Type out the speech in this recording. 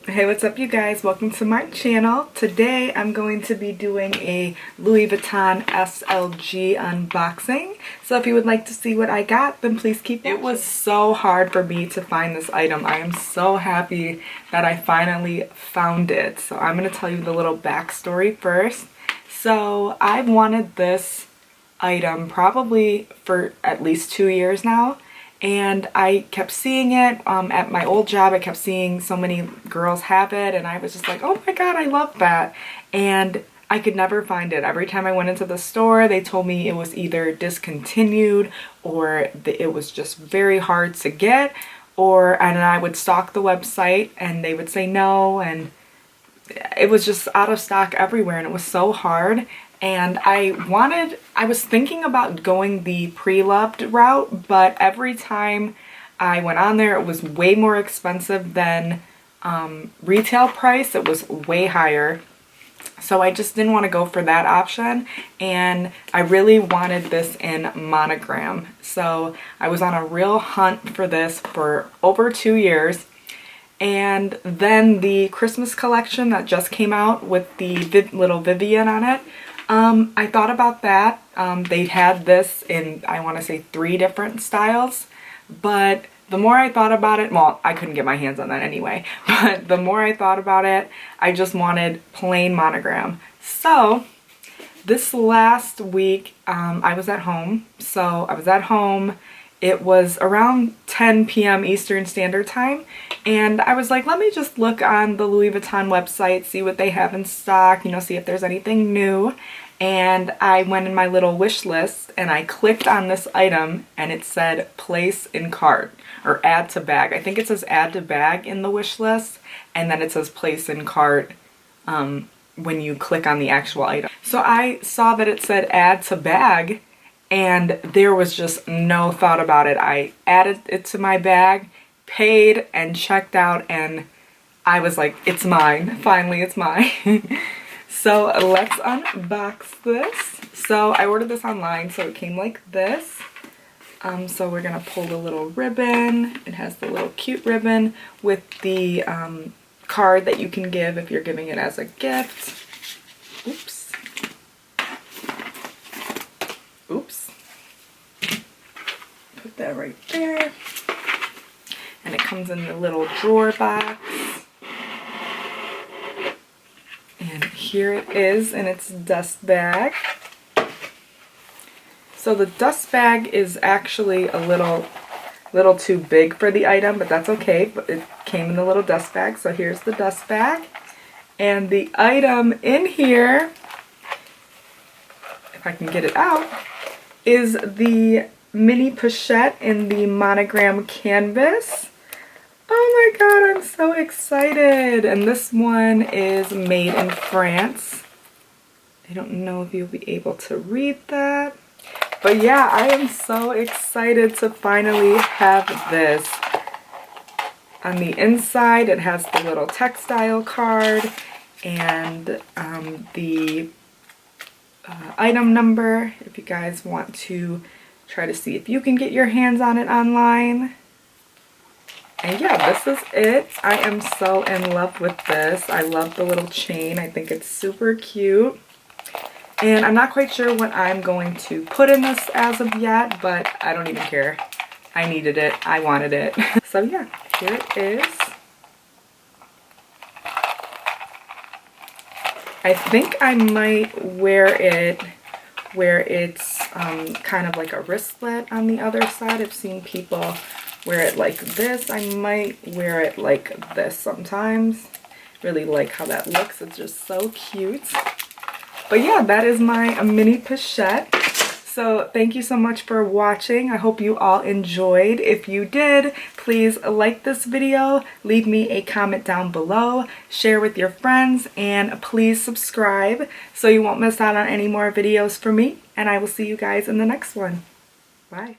Hey, what's up you guys? Welcome to my channel. Today I'm going to be doing a Louis Vuitton SLG unboxing. So if you would like to see what I got, then please keep watching. It was so hard for me to find this item. I am so happy that I finally found it. So I'm going to tell you the little backstory first. So I've wanted this item probably for at least 2 years now. And I kept seeing it at my old job. I kept seeing so many girls have it, and I was just like, oh my god, I love that. And I could never find it. Every time I went into the store, they told me it was either discontinued or it was just very hard to get, and I would stalk the website and they would say no, and it was just out of stock everywhere, and it was so hard. And I was thinking about going the pre-loved route, but every time I went on there, it was way more expensive than retail price. It was way higher. So I just didn't want to go for that option, and I really wanted this in Monogram. So I was on a real hunt for this for over 2 years. And then the Christmas collection that just came out with the little Vivian on it, I thought about that. They had this in, I want to say, 3 different styles, but the more I thought about it, well, I couldn't get my hands on that anyway, but the more I thought about it, I just wanted plain Monogram. So this last week, I was at home. So I was at home. It was around 10 p.m. Eastern Standard Time, and I was like, let me just look on the Louis Vuitton website, see what they have in stock, you know, see if there's anything new. And I went in my little wish list and I clicked on this item and it said place in cart or add to bag. I think it says add to bag in the wish list, and then it says place in cart when you click on the actual item. So I saw that it said add to bag, and there was just no thought about it. I added it to my bag, paid, and checked out, and I was like, it's mine. Finally, it's mine. So let's unbox this. So I ordered this online, so it came like this. So we're gonna pull the little ribbon. It has the little cute ribbon with the card that you can give if you're giving it as a gift. Oops. Oops. Put that right there. And it comes in the little drawer box. And here it is in its dust bag. So the dust bag is actually a little too big for the item, but that's okay. But it came in the little dust bag. So here's the dust bag. And the item in here, if I can get it out, is the mini pochette in the Monogram canvas. Oh my god, I'm so excited! And this one is made in France. I don't know if you'll be able to read that. But yeah, I am so excited to finally have this. On the inside, it has the little textile card and the item number if you guys want to try to see if you can get your hands on it online. And yeah, this is it. I am so in love with this. I love the little chain. I think it's super cute. And I'm not quite sure what I'm going to put in this as of yet, but I don't even care. I needed it. I wanted it. So yeah, here it is. I think I might wear it where it's kind of like a wristlet on the other side. I've seen people wear it like this. I might wear it like this sometimes. Really like how that looks. It's just so cute. But yeah, that is my mini pochette. So thank you so much for watching. I hope you all enjoyed. If you did, please like this video, leave me a comment down below, share with your friends, and please subscribe so you won't miss out on any more videos from me. And I will see you guys in the next one. Bye.